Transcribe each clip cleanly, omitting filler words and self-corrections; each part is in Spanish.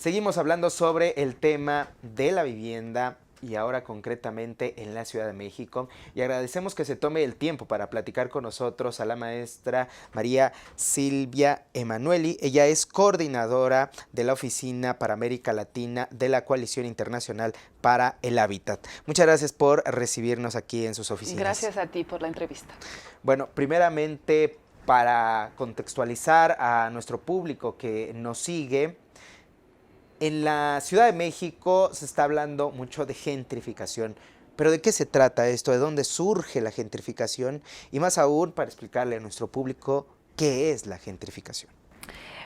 Seguimos hablando sobre el tema de la vivienda y ahora concretamente en la Ciudad de México. Y agradecemos que se tome el tiempo para platicar con nosotros a la maestra María Silvia Emanueli. Ella es coordinadora de la Oficina para América Latina de la Coalición Internacional para el Hábitat. Muchas gracias por recibirnos aquí en sus oficinas. Gracias a ti por la entrevista. Bueno, primeramente, para contextualizar a nuestro público que nos sigue, en la Ciudad de México se está hablando mucho de gentrificación. Pero ¿de qué se trata esto? ¿De dónde surge la gentrificación? Y más aún, para explicarle a nuestro público qué es la gentrificación.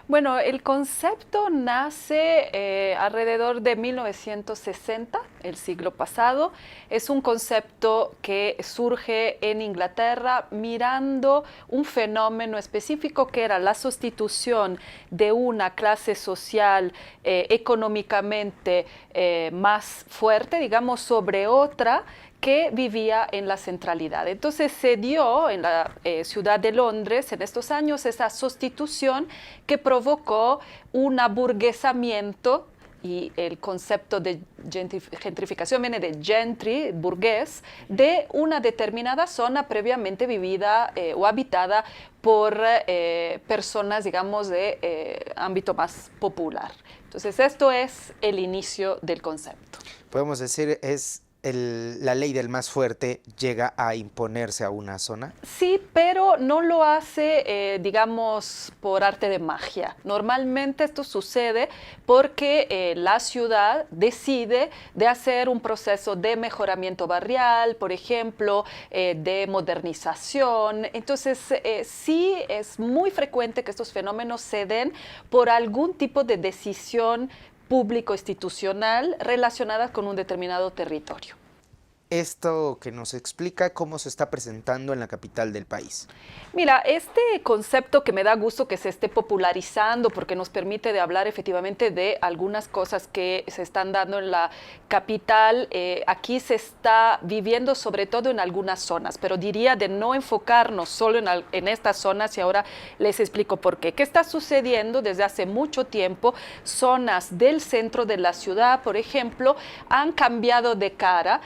Bueno, el concepto nace alrededor de 1960, el siglo pasado. Es un concepto que surge en Inglaterra mirando un fenómeno específico que era la sustitución de una clase social económicamente más fuerte, digamos, sobre otra, que vivía en la centralidad. Entonces se dio en la ciudad de Londres en estos años esa sustitución que provocó un aburguesamiento, y el concepto de gentrificación viene de gentry, burgués, de una determinada zona previamente vivida o habitada por personas, digamos, de ámbito más popular. Entonces esto es el inicio del concepto. Podemos decir, es la ley del más fuerte llega a imponerse a una zona. Sí, pero no lo hace, digamos, por arte de magia. Normalmente esto sucede porque la ciudad decide de hacer un proceso de mejoramiento barrial, por ejemplo, de modernización. Entonces, sí es muy frecuente que estos fenómenos se den por algún tipo de decisión público-institucional relacionadas con un determinado territorio. Esto que nos explica cómo se está presentando en la capital del país. Mira, este concepto que me da gusto que se esté popularizando porque nos permite de hablar efectivamente de algunas cosas que se están dando en la capital, aquí se está viviendo sobre todo en algunas zonas, pero diría de no enfocarnos solo en estas zonas y ahora les explico por qué. ¿Qué está sucediendo desde hace mucho tiempo? Zonas del centro de la ciudad, por ejemplo, han cambiado de cara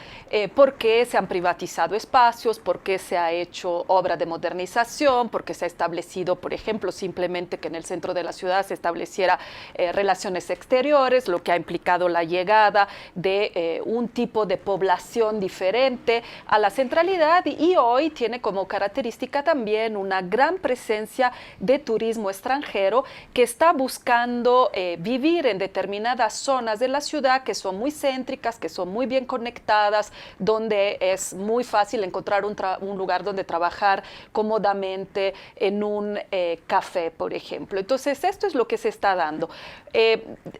porque se han privatizado espacios, porque se ha hecho obra de modernización, porque se ha establecido, por ejemplo, simplemente que en el centro de la ciudad se estableciera relaciones exteriores, lo que ha implicado la llegada de un tipo de población diferente a la centralidad, y hoy tiene como característica también una gran presencia de turismo extranjero que está buscando vivir en determinadas zonas de la ciudad que son muy céntricas, que son muy bien conectadas, donde es muy fácil encontrar un lugar donde trabajar cómodamente en un café, por ejemplo. Entonces, esto es lo que se está dando.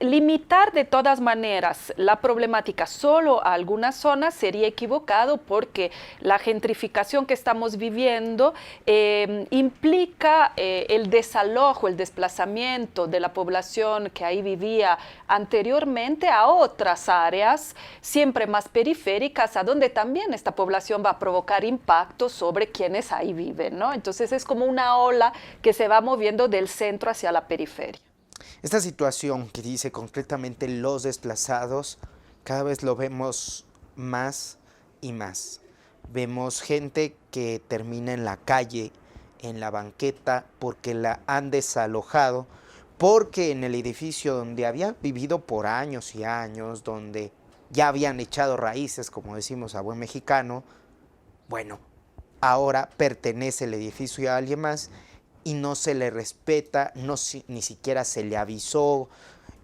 Limitar de todas maneras la problemática solo a algunas zonas sería equivocado porque la gentrificación que estamos viviendo implica el desalojo, el desplazamiento de la población que ahí vivía anteriormente a otras áreas, siempre más periféricas, a donde también esta población va a provocar impacto sobre quienes ahí viven, ¿no? Entonces es como una ola que se va moviendo del centro hacia la periferia. Esta situación que dice concretamente los desplazados, cada vez lo vemos más y más. Vemos gente que termina en la calle, en la banqueta, porque la han desalojado, porque en el edificio donde había vivido por años y años, donde ya habían echado raíces, como decimos a buen mexicano, bueno, ahora pertenece el edificio a alguien más y no se le respeta, ni siquiera se le avisó,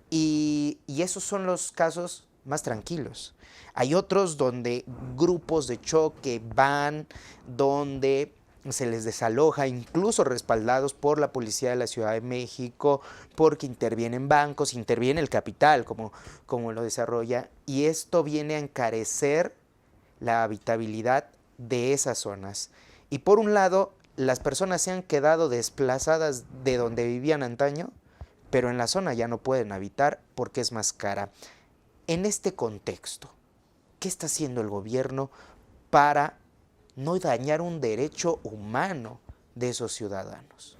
y esos son los casos más tranquilos. Hay otros donde grupos de choque van, donde se les desaloja, incluso respaldados por la policía de la Ciudad de México, porque intervienen bancos, interviene el capital, como lo desarrolla, y esto viene a encarecer la habitabilidad de esas zonas. Y por un lado, las personas se han quedado desplazadas de donde vivían antaño, pero en la zona ya no pueden habitar porque es más cara. En este contexto, ¿qué está haciendo el gobierno para no dañar un derecho humano de esos ciudadanos?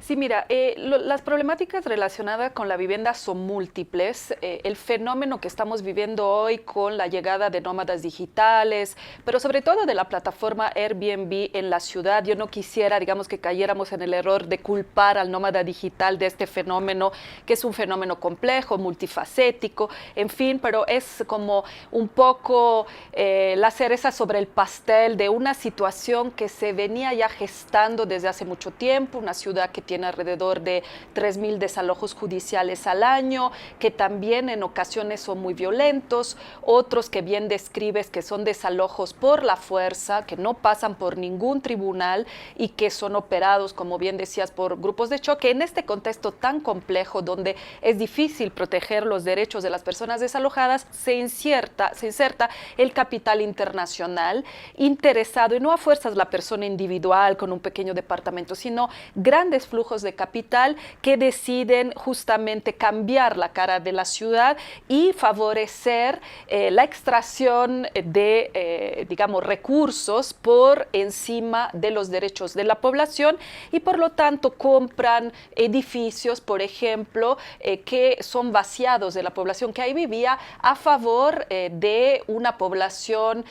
Sí, mira, las problemáticas relacionadas con la vivienda son múltiples. El fenómeno que estamos viviendo hoy con la llegada de nómadas digitales, pero sobre todo de la plataforma Airbnb en la ciudad, yo no quisiera, digamos, que cayéramos en el error de culpar al nómada digital de este fenómeno, que es un fenómeno complejo, multifacético, en fin, pero es como un poco la cereza sobre el pastel de una situación que se venía ya gestando desde hace mucho tiempo, una ciudad que tiene alrededor de 3.000 desalojos judiciales al año, que también en ocasiones son muy violentos, otros que bien describes que son desalojos por la fuerza, que no pasan por ningún tribunal y que son operados, como bien decías, por grupos de choque. En este contexto tan complejo, donde es difícil proteger los derechos de las personas desalojadas, se inserta el capital internacional interesado, y no a fuerzas la persona individual con un pequeño departamento, sino grandes flujos de capital que deciden justamente cambiar la cara de la ciudad y favorecer la extracción de, digamos, recursos por encima de los derechos de la población, y por lo tanto compran edificios, por ejemplo, que son vaciados de la población que ahí vivía a favor de una población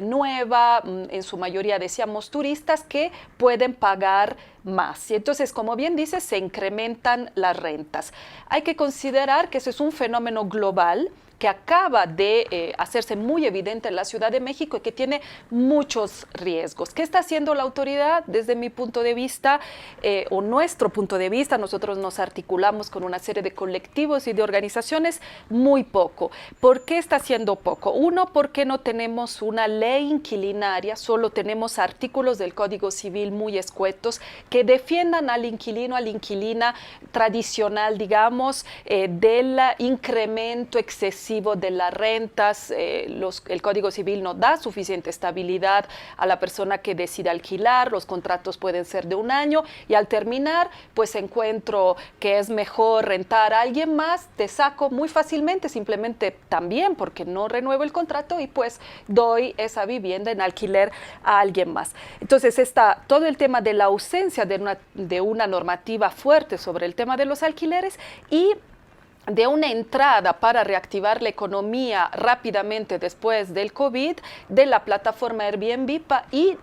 nueva, en su mayoría decíamos turistas, que pueden pagar más. Y entonces, como bien dices, se incrementan las rentas. Hay que considerar que ese es un fenómeno global que acaba de hacerse muy evidente en la Ciudad de México y que tiene muchos riesgos. ¿Qué está haciendo la autoridad? Desde mi punto de vista, o nuestro punto de vista, nosotros nos articulamos con una serie de colectivos y de organizaciones, muy poco. ¿Por qué está haciendo poco? Uno, porque no tenemos una ley inquilinaria, solo tenemos artículos del Código Civil muy escuetos que defiendan al inquilino, a la inquilina tradicional, digamos, del incremento excesivo de las rentas. El Código Civil no da suficiente estabilidad a la persona que decide alquilar. Los contratos pueden ser de un año y al terminar, pues encuentro que es mejor rentar a alguien más, te saco muy fácilmente, simplemente también porque no renuevo el contrato y pues doy esa vivienda en alquiler a alguien más. Entonces está todo el tema de la ausencia de una normativa fuerte sobre el tema de los alquileres y de una entrada para reactivar la economía rápidamente después del COVID de la plataforma Airbnb y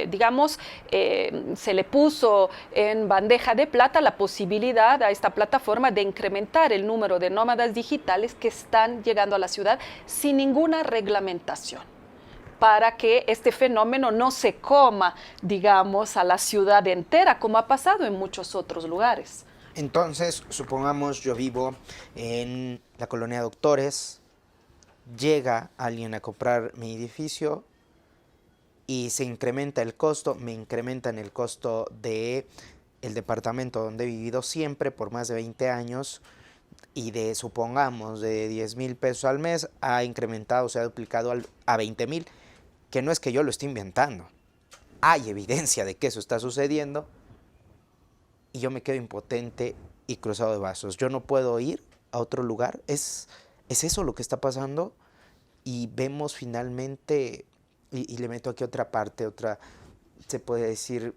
digamos, se le puso en bandeja de plata la posibilidad a esta plataforma de incrementar el número de nómadas digitales que están llegando a la ciudad sin ninguna reglamentación, para que este fenómeno no se coma, digamos, a la ciudad entera, como ha pasado en muchos otros lugares. Entonces, supongamos yo vivo en la colonia Doctores, llega alguien a comprar mi edificio y se incrementa el costo, me incrementan el costo de el departamento donde he vivido siempre por más de 20 años y supongamos, de 10,000 pesos al mes ha incrementado, se ha duplicado a 20,000, que no es que yo lo esté inventando, hay evidencia de que eso está sucediendo. Y yo me quedo impotente y cruzado de brazos. Yo no puedo ir a otro lugar. ¿Es eso lo que está pasando? Y vemos finalmente, y le meto aquí otra parte, se puede decir,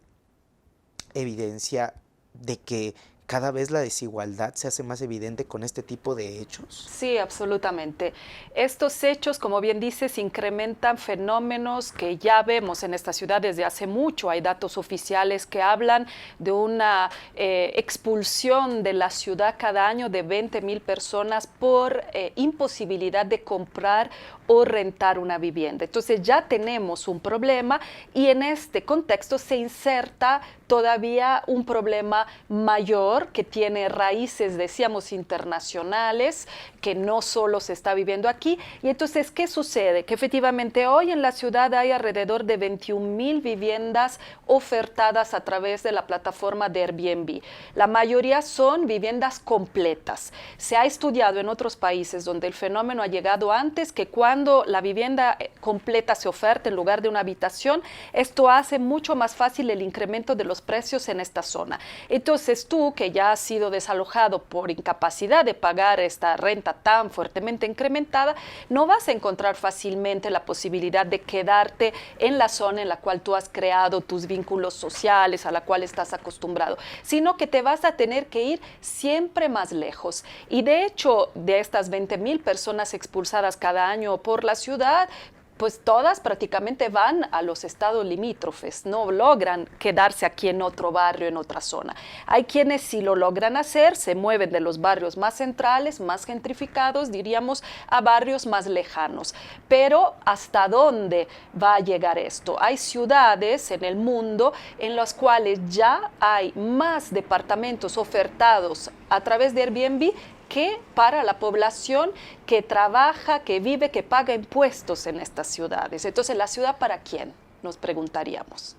evidencia de que cada vez la desigualdad se hace más evidente con este tipo de hechos. Sí, absolutamente. Estos hechos, como bien dices, incrementan fenómenos que ya vemos en esta ciudad desde hace mucho. Hay datos oficiales que hablan de una expulsión de la ciudad cada año de 20,000 personas por imposibilidad de comprar o rentar una vivienda. Entonces ya tenemos un problema y en este contexto se inserta todavía un problema mayor que tiene raíces, decíamos, internacionales, que no solo se está viviendo aquí. Y entonces, ¿qué sucede? Que efectivamente hoy en la ciudad hay alrededor de 21,000 viviendas ofertadas a través de la plataforma de Airbnb. La mayoría son viviendas completas. Se ha estudiado en otros países donde el fenómeno ha llegado antes, que cuando la vivienda completa se oferta en lugar de una habitación, esto hace mucho más fácil el incremento de los los precios en esta zona. Entonces tú, que ya has sido desalojado por incapacidad de pagar esta renta tan fuertemente incrementada, no vas a encontrar fácilmente la posibilidad de quedarte en la zona en la cual tú has creado tus vínculos sociales, a la cual estás acostumbrado, sino que te vas a tener que ir siempre más lejos. Y de hecho, de estas 20,000 personas expulsadas cada año por la ciudad, pues todas prácticamente van a los estados limítrofes, no logran quedarse aquí en otro barrio, en otra zona. Hay quienes sí lo logran hacer, se mueven de los barrios más centrales, más gentrificados, diríamos, a barrios más lejanos. Pero ¿hasta dónde va a llegar esto? Hay ciudades en el mundo en las cuales ya hay más departamentos ofertados a través de Airbnb que para la población que trabaja, que vive, que paga impuestos en estas ciudades. Entonces, ¿la ciudad para quién? Nos preguntaríamos.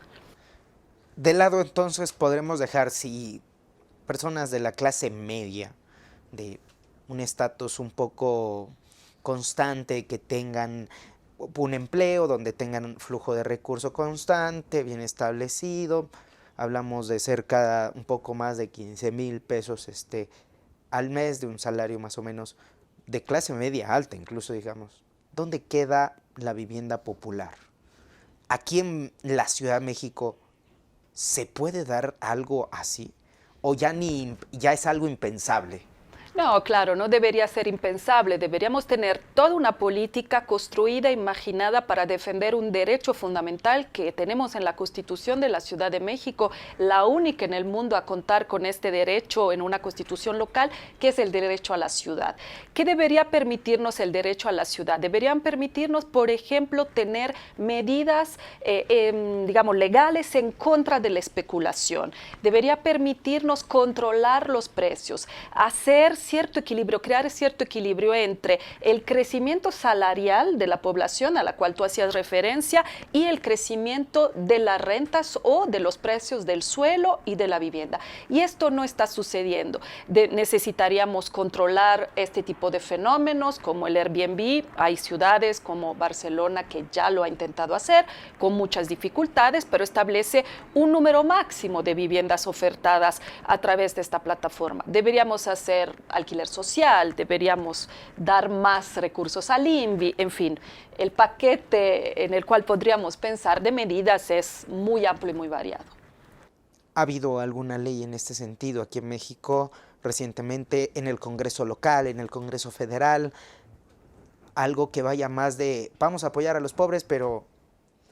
De lado, entonces, podremos dejar si personas de la clase media, de un estatus un poco constante, que tengan un empleo, donde tengan un flujo de recurso constante, bien establecido, hablamos de cerca un poco más de 15,000 pesos al mes, de un salario más o menos de clase media alta, incluso, digamos. ¿Dónde queda la vivienda popular? Aquí en la Ciudad de México, ¿se puede dar algo así? ¿O ya es algo impensable? No, claro, no debería ser impensable. Deberíamos tener toda una política construida, imaginada para defender un derecho fundamental que tenemos en la Constitución de la Ciudad de México, la única en el mundo a contar con este derecho en una constitución local, que es el derecho a la ciudad. ¿Qué debería permitirnos el derecho a la ciudad? Deberían permitirnos, por ejemplo, tener medidas, digamos, legales en contra de la especulación. Debería permitirnos controlar los precios, hacer cierto equilibrio, crear cierto equilibrio entre el crecimiento salarial de la población a la cual tú hacías referencia y el crecimiento de las rentas o de los precios del suelo y de la vivienda. Y esto no está sucediendo. Necesitaríamos controlar este tipo de fenómenos como el Airbnb. Hay ciudades como Barcelona que ya lo ha intentado hacer con muchas dificultades, pero establece un número máximo de viviendas ofertadas a través de esta plataforma. Deberíamos hacer alquiler social, deberíamos dar más recursos al INVI, en fin, el paquete en el cual podríamos pensar de medidas es muy amplio y muy variado. ¿Ha habido alguna ley en este sentido aquí en México recientemente en el Congreso local, en el Congreso federal? Algo que vaya más de, vamos a apoyar a los pobres, pero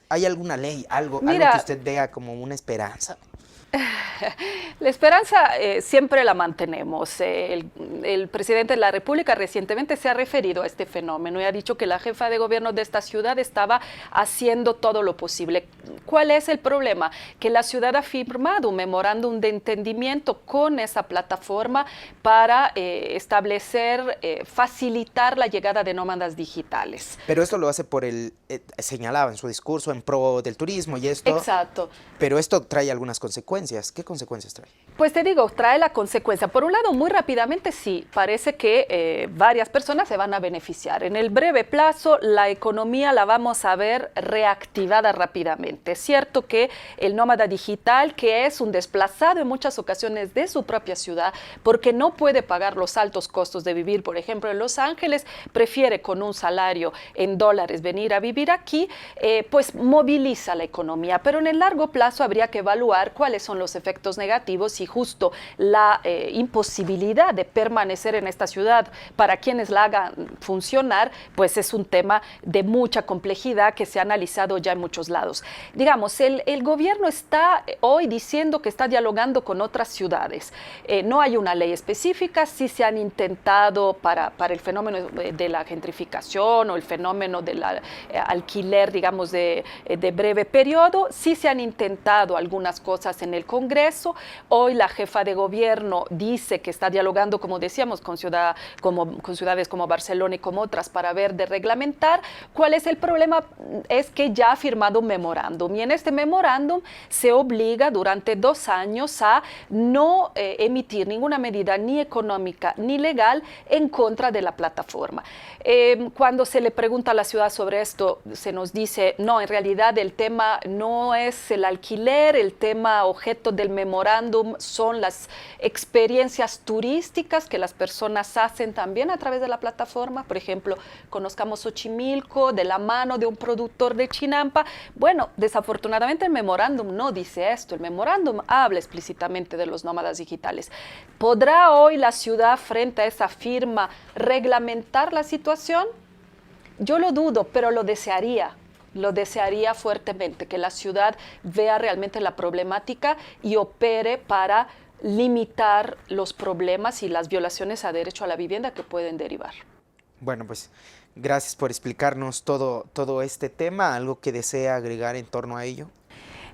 ¿hay alguna ley, algo que usted vea como una esperanza? La esperanza siempre la mantenemos. El presidente de la República recientemente se ha referido a este fenómeno y ha dicho que la jefa de gobierno de esta ciudad estaba haciendo todo lo posible. ¿Cuál es el problema? Que la ciudad ha firmado un memorándum de entendimiento con esa plataforma para establecer, facilitar la llegada de nómadas digitales. Pero esto lo hace por señalaba en su discurso en pro del turismo y esto. Exacto. Pero esto trae algunas consecuencias. ¿Qué consecuencias trae? Pues te digo, trae la consecuencia. Por un lado, muy rápidamente sí, parece que varias personas se van a beneficiar. En el breve plazo, la economía la vamos a ver reactivada rápidamente. Es cierto que el nómada digital, que es un desplazado en muchas ocasiones de su propia ciudad, porque no puede pagar los altos costos de vivir, por ejemplo, en Los Ángeles, prefiere con un salario en dólares venir a vivir aquí, pues moviliza la economía. Pero en el largo plazo habría que evaluar cuáles son los efectos negativos y justo la imposibilidad de permanecer en esta ciudad para quienes la hagan funcionar, pues es un tema de mucha complejidad que se ha analizado ya en muchos lados. Digamos, el gobierno está hoy diciendo que está dialogando con otras ciudades. No hay una ley específica, sí se han intentado para el fenómeno de la gentrificación o el fenómeno del alquiler, digamos, de breve periodo, sí se han intentado algunas cosas en el Congreso. Hoy la jefa de gobierno dice que está dialogando, como decíamos, con ciudades como Barcelona y como otras para ver de reglamentar. ¿Cuál es el problema? Es que ya ha firmado un memorándum y en este memorándum se obliga durante 2 años a no emitir ninguna medida ni económica ni legal en contra de la plataforma. Cuando se le pregunta a la ciudad sobre esto, se nos dice, no, en realidad el tema no es el alquiler, el tema objeto del memorándum son las experiencias turísticas que las personas hacen también a través de la plataforma. Por ejemplo, conozcamos Xochimilco de la mano de un productor de Chinampa. Bueno, desafortunadamente el memorándum no dice esto. El memorándum habla explícitamente de los nómadas digitales. ¿Podrá hoy la ciudad, frente a esa firma, reglamentar la situación? Yo lo dudo, pero lo desearía. Lo desearía fuertemente, que la ciudad vea realmente la problemática y opere para limitar los problemas y las violaciones a derecho a la vivienda que pueden derivar. Bueno, pues gracias por explicarnos todo este tema. ¿Algo que desea agregar en torno a ello?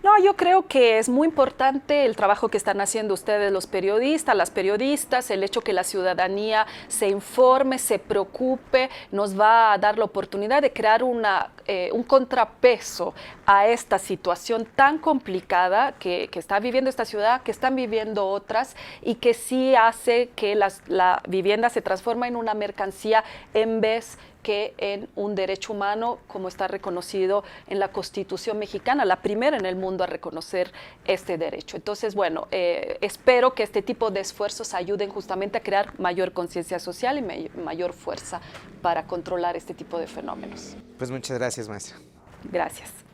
No, yo creo que es muy importante el trabajo que están haciendo ustedes los periodistas, las periodistas, el hecho que la ciudadanía se informe, se preocupe, nos va a dar la oportunidad de crear un contrapeso a esta situación tan complicada que está viviendo esta ciudad, que están viviendo otras y que sí hace que la vivienda se transforme en una mercancía en vez que en un derecho humano, como está reconocido en la Constitución mexicana, la primera en el mundo a reconocer este derecho. Entonces, bueno, espero que este tipo de esfuerzos ayuden justamente a crear mayor conciencia social y mayor fuerza para controlar este tipo de fenómenos. Pues muchas gracias, maestra. Gracias.